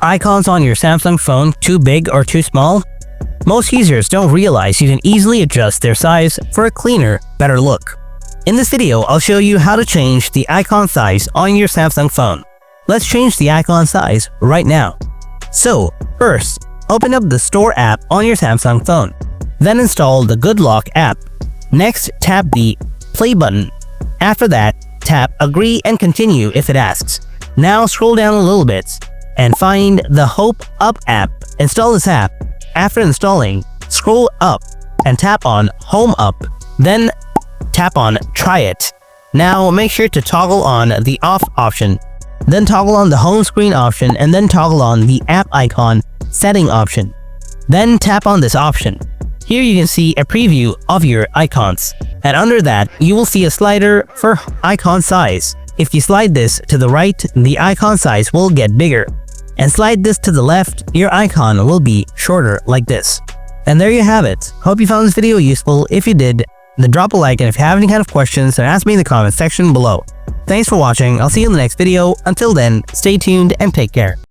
icons on your Samsung phone too big or too small? Most users don't realize you can easily adjust their size for a cleaner, better look. In this video, I'll show you how to change the icon size on your Samsung phone. Let's change the icon size right now. So, first, open up the Store app on your Samsung phone. Then install the Good Lock app. Next, tap the Play button. After that, tap Agree and Continue if it asks. Now scroll down a little bit and find the Hope Up app. Install this app. After installing, scroll up and tap on Home Up. Then tap on Try It. Now make sure to toggle on the Off option. Then toggle on the Home Screen option and then toggle on the App Icon Setting option. Then tap on this option. Here you can see a preview of your icons. And under that, you will see a slider for icon size. If you slide this to the right, the icon size will get bigger. And slide this to the left, your icon will be shorter like this. And there you have it. Hope you found this video useful. If you did, then drop a like, and if you have any kind of questions, then ask me in the comment section below. Thanks for watching. I'll see you in the next video. Until then, stay tuned and take care.